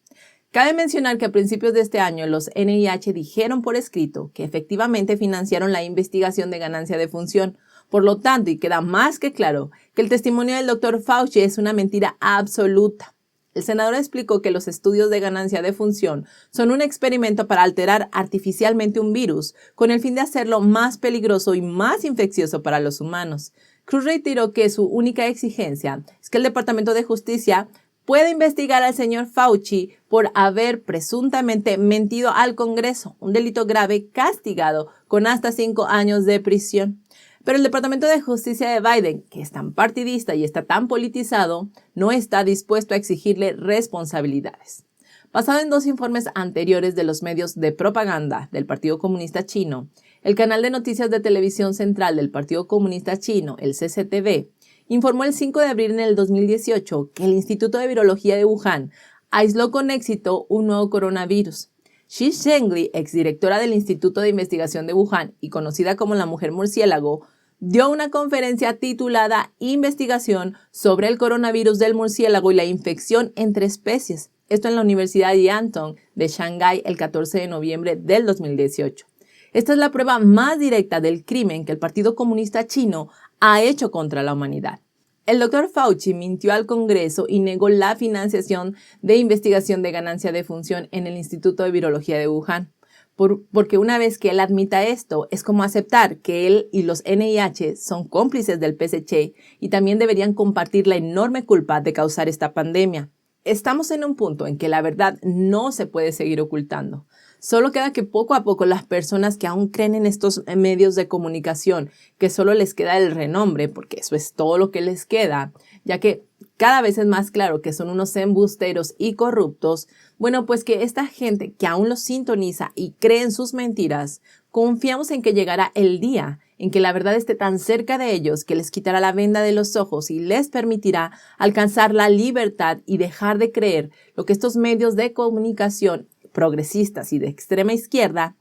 Cabe mencionar que a principios de este año los NIH dijeron por escrito que efectivamente financiaron la investigación de ganancia de función. Por lo tanto, y queda más que claro, que el testimonio del Dr. Fauci es una mentira absoluta. El senador explicó que los estudios de ganancia de función son un experimento para alterar artificialmente un virus con el fin de hacerlo más peligroso y más infeccioso para los humanos. Cruz reiteró que su única exigencia es que el Departamento de Justicia puede investigar al señor Fauci por haber presuntamente mentido al Congreso, un delito grave castigado con hasta 5 años de prisión. Pero el Departamento de Justicia de Biden, que es tan partidista y está tan politizado, no está dispuesto a exigirle responsabilidades. Basado en 2 informes anteriores de los medios de propaganda del Partido Comunista Chino, el canal de noticias de televisión central del Partido Comunista Chino, el CCTV, informó el 5 de abril en el 2018 que el Instituto de Virología de Wuhan aisló con éxito un nuevo coronavirus. Xi Zhengli, exdirectora del Instituto de Investigación de Wuhan y conocida como la Mujer Murciélago, dio una conferencia titulada Investigación sobre el coronavirus del murciélago y la infección entre especies. Esto en la Universidad Yantong de Shanghái el 14 de noviembre del 2018. Esta es la prueba más directa del crimen que el Partido Comunista Chino ha hecho contra la humanidad. El Dr. Fauci mintió al Congreso y negó la financiación de investigación de ganancia de función en el Instituto de Virología de Wuhan. Porque una vez que él admita esto, es como aceptar que él y los NIH son cómplices del PSC y también deberían compartir la enorme culpa de causar esta pandemia. Estamos en un punto en que la verdad no se puede seguir ocultando. Solo queda que poco a poco las personas que aún creen en estos medios de comunicación, que solo les queda el renombre, porque eso es todo lo que les queda, ya que cada vez es más claro que son unos embusteros y corruptos, bueno, pues que esta gente que aún los sintoniza y cree en sus mentiras, confiamos en que llegará el día en que la verdad esté tan cerca de ellos que les quitará la venda de los ojos y les permitirá alcanzar la libertad y dejar de creer lo que estos medios de comunicación progresistas y de extrema izquierda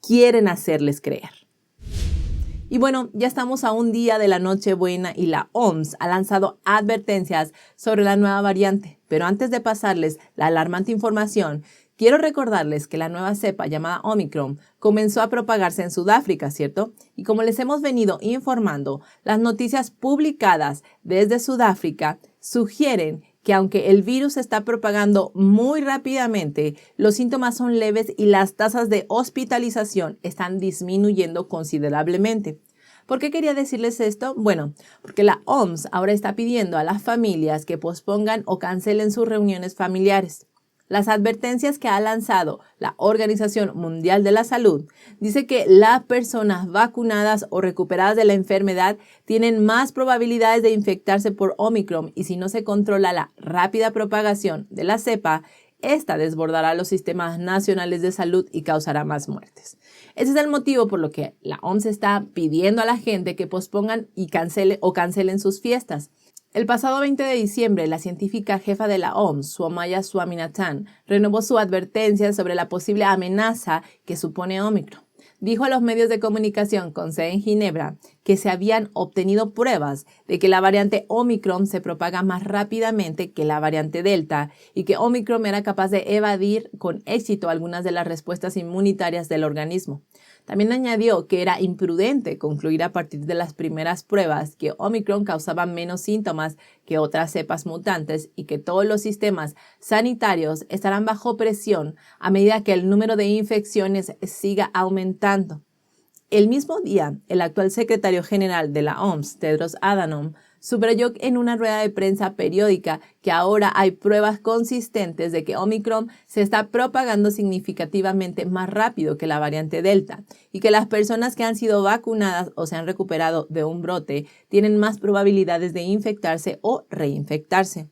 quieren hacerles creer. Y bueno, ya estamos a un día de la Nochebuena y la OMS ha lanzado advertencias sobre la nueva variante. Pero antes de pasarles la alarmante información, quiero recordarles que la nueva cepa llamada Omicron comenzó a propagarse en Sudáfrica, ¿cierto? Y como les hemos venido informando, las noticias publicadas desde Sudáfrica sugieren que aunque el virus se está propagando muy rápidamente, los síntomas son leves y las tasas de hospitalización están disminuyendo considerablemente. ¿Por qué quería decirles esto? Bueno, porque la OMS ahora está pidiendo a las familias que pospongan o cancelen sus reuniones familiares. Las advertencias que ha lanzado la Organización Mundial de la Salud dice que las personas vacunadas o recuperadas de la enfermedad tienen más probabilidades de infectarse por Omicron y si no se controla la rápida propagación de la cepa, esta desbordará los sistemas nacionales de salud y causará más muertes. Ese es el motivo por lo que la OMS está pidiendo a la gente que pospongan y cancelen sus fiestas. El pasado 20 de diciembre, la científica jefa de la OMS, Soumya Swaminathan, renovó su advertencia sobre la posible amenaza que supone Omicron. Dijo a los medios de comunicación con sede en Ginebra que se habían obtenido pruebas de que la variante Omicron se propaga más rápidamente que la variante Delta y que Omicron era capaz de evadir con éxito algunas de las respuestas inmunitarias del organismo. También añadió que era imprudente concluir a partir de las primeras pruebas que Omicron causaba menos síntomas que otras cepas mutantes y que todos los sistemas sanitarios estarán bajo presión a medida que el número de infecciones siga aumentando. El mismo día, el actual secretario general de la OMS, Tedros Adhanom, subrayó en una rueda de prensa periódica que ahora hay pruebas consistentes de que Omicron se está propagando significativamente más rápido que la variante Delta y que las personas que han sido vacunadas o se han recuperado de un brote tienen más probabilidades de infectarse o reinfectarse.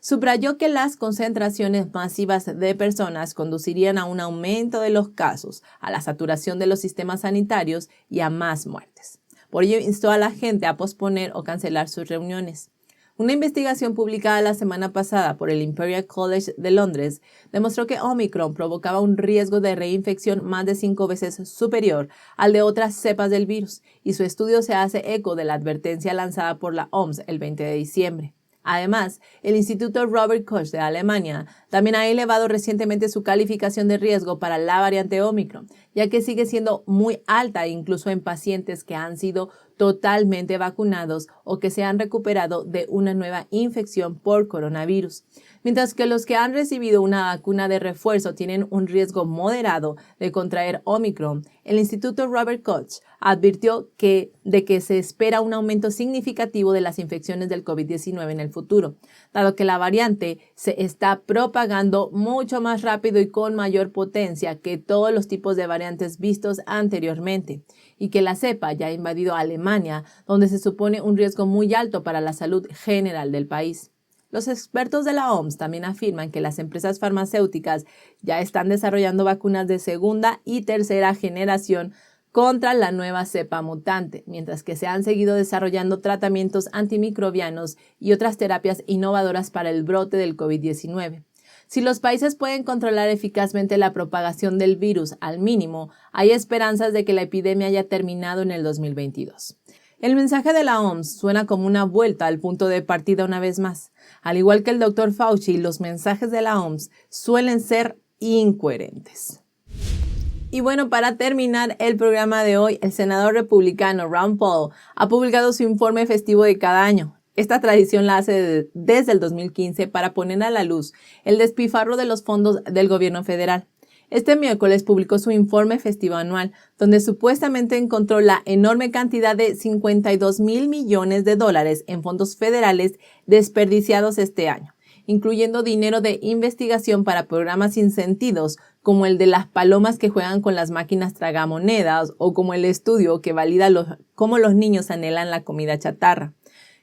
Subrayó que las concentraciones masivas de personas conducirían a un aumento de los casos, a la saturación de los sistemas sanitarios y a más muertes. Por ello, instó a la gente a posponer o cancelar sus reuniones. Una investigación publicada la semana pasada por el Imperial College de Londres demostró que Omicron provocaba un riesgo de reinfección más de 5 veces superior al de otras cepas del virus, y su estudio se hace eco de la advertencia lanzada por la OMS el 20 de diciembre. Además, el Instituto Robert Koch de Alemania también ha elevado recientemente su calificación de riesgo para la variante Omicron, ya que sigue siendo muy alta incluso en pacientes que han sido totalmente vacunados o que se han recuperado de una nueva infección por coronavirus, mientras que los que han recibido una vacuna de refuerzo tienen un riesgo moderado de contraer Omicron. El Instituto Robert Koch advirtió de que se espera un aumento significativo de las infecciones del COVID-19 en el futuro, dado que la variante se está propagando mucho más rápido y con mayor potencia que todos los tipos de variantes vistos anteriormente, y que la cepa ya ha invadido Alemania, donde se supone un riesgo muy alto para la salud general del país. Los expertos de la OMS también afirman que las empresas farmacéuticas ya están desarrollando vacunas de segunda y tercera generación contra la nueva cepa mutante, mientras que se han seguido desarrollando tratamientos antimicrobianos y otras terapias innovadoras para el brote del COVID-19. Si los países pueden controlar eficazmente la propagación del virus al mínimo, hay esperanzas de que la epidemia haya terminado en el 2022. El mensaje de la OMS suena como una vuelta al punto de partida una vez más. Al igual que el Dr. Fauci, los mensajes de la OMS suelen ser incoherentes. Y bueno, para terminar el programa de hoy, el senador republicano Rand Paul ha publicado su informe festivo de cada año. Esta tradición la hace desde el 2015 para poner a la luz el despilfarro de los fondos del gobierno federal. Este miércoles publicó su informe festivo anual, donde supuestamente encontró la enorme cantidad de $52,000 millones en fondos federales desperdiciados este año. incluyendo dinero de investigación para programas sin sentidos, como el de las palomas que juegan con las máquinas tragamonedas o como el estudio que valida cómo los niños anhelan la comida chatarra.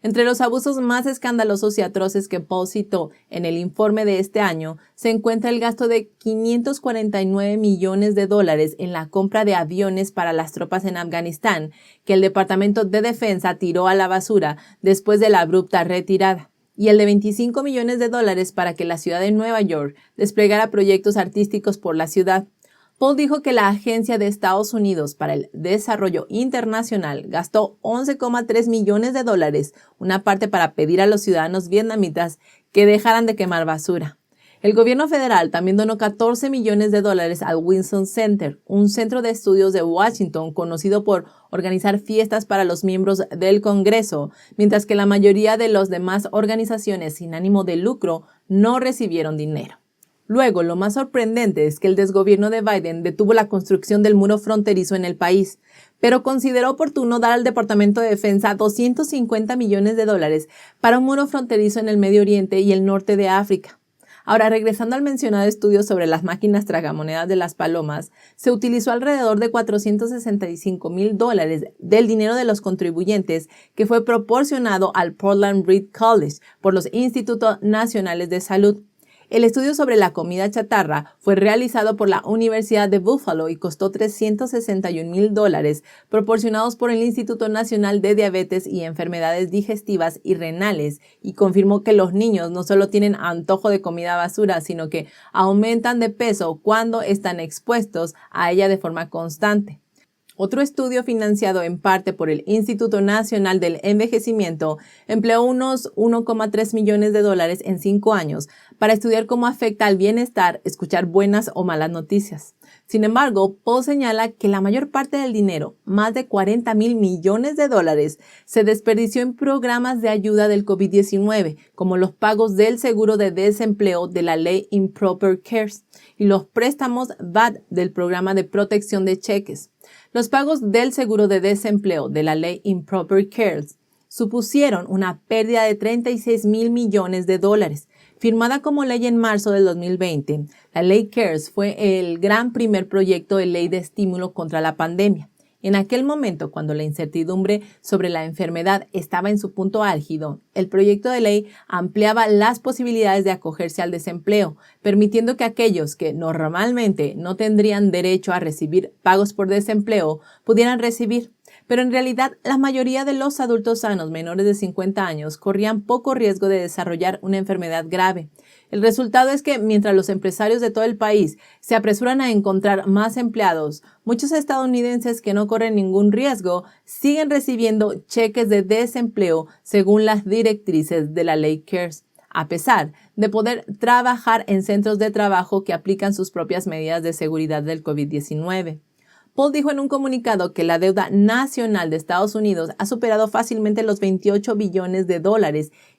Entre los abusos más escandalosos y atroces que Paul citó en el informe de este año, se encuentra el gasto de $549 millones en la compra de aviones para las tropas en Afganistán, que el Departamento de Defensa tiró a la basura después de la abrupta retirada, y el de $25 millones para que la ciudad de Nueva York desplegara proyectos artísticos por la ciudad. Paul dijo que la Agencia de Estados Unidos para el Desarrollo Internacional gastó $11,3 millones, una parte para pedir a los ciudadanos vietnamitas que dejaran de quemar basura. El gobierno federal también donó $14 millones al Wilson Center, un centro de estudios de Washington conocido por organizar fiestas para los miembros del Congreso, mientras que la mayoría de las demás organizaciones sin ánimo de lucro no recibieron dinero. Luego, lo más sorprendente es que el desgobierno de Biden detuvo la construcción del muro fronterizo en el país, pero consideró oportuno dar al Departamento de Defensa $250 millones para un muro fronterizo en el Medio Oriente y el norte de África. Ahora, regresando al mencionado estudio sobre las máquinas tragamonedas de las palomas, se utilizó alrededor de $465,000 del dinero de los contribuyentes que fue proporcionado al Portland Reed College por los Institutos Nacionales de Salud. El estudio sobre la comida chatarra fue realizado por la Universidad de Buffalo y costó $361,000, proporcionados por el Instituto Nacional de Diabetes y Enfermedades Digestivas y Renales, y confirmó que los niños no solo tienen antojo de comida basura, sino que aumentan de peso cuando están expuestos a ella de forma constante. Otro estudio financiado en parte por el Instituto Nacional del Envejecimiento empleó unos $1,3 millones en 5 años para estudiar cómo afecta al bienestar escuchar buenas o malas noticias. Sin embargo, Paul señala que la mayor parte del dinero, más de $40,000 millones, se desperdició en programas de ayuda del COVID-19, como los pagos del seguro de desempleo de la ley Improper Cares y los préstamos VAT del programa de protección de cheques. Los pagos del seguro de desempleo de la ley Improper Cares supusieron una pérdida de $36,000 millones, firmada como ley en marzo del 2020. La ley CARES fue el gran primer proyecto de ley de estímulo contra la pandemia. En aquel momento, cuando la incertidumbre sobre la enfermedad estaba en su punto álgido, el proyecto de ley ampliaba las posibilidades de acogerse al desempleo, permitiendo que aquellos que normalmente no tendrían derecho a recibir pagos por desempleo pudieran recibir. Pero en realidad, la mayoría de los adultos sanos menores de 50 años corrían poco riesgo de desarrollar una enfermedad grave. El resultado es que, mientras los empresarios de todo el país se apresuran a encontrar más empleados, muchos estadounidenses que no corren ningún riesgo siguen recibiendo cheques de desempleo según las directrices de la ley CARES, a pesar de poder trabajar en centros de trabajo que aplican sus propias medidas de seguridad del COVID-19. Paul dijo en un comunicado que la deuda nacional de Estados Unidos ha superado fácilmente los $28 billones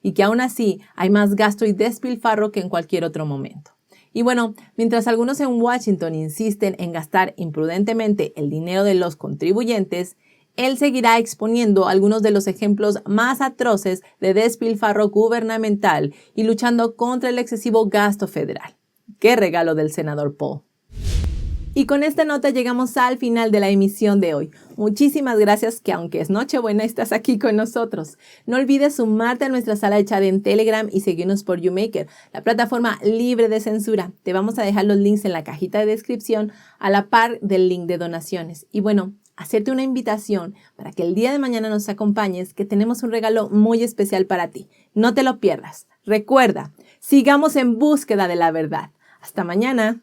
y que aún así hay más gasto y despilfarro que en cualquier otro momento. Y bueno, mientras algunos en Washington insisten en gastar imprudentemente el dinero de los contribuyentes, él seguirá exponiendo algunos de los ejemplos más atroces de despilfarro gubernamental y luchando contra el excesivo gasto federal. ¡Qué regalo del senador Paul! Y con esta nota llegamos al final de la emisión de hoy. Muchísimas gracias que aunque es Nochebuena estás aquí con nosotros. No olvides sumarte a nuestra sala de chat en Telegram y seguirnos por YouMaker, la plataforma libre de censura. Te vamos a dejar los links en la cajita de descripción a la par del link de donaciones. Y bueno, hacerte una invitación para que el día de mañana nos acompañes, que tenemos un regalo muy especial para ti. No te lo pierdas. Recuerda, sigamos en búsqueda de la verdad. Hasta mañana.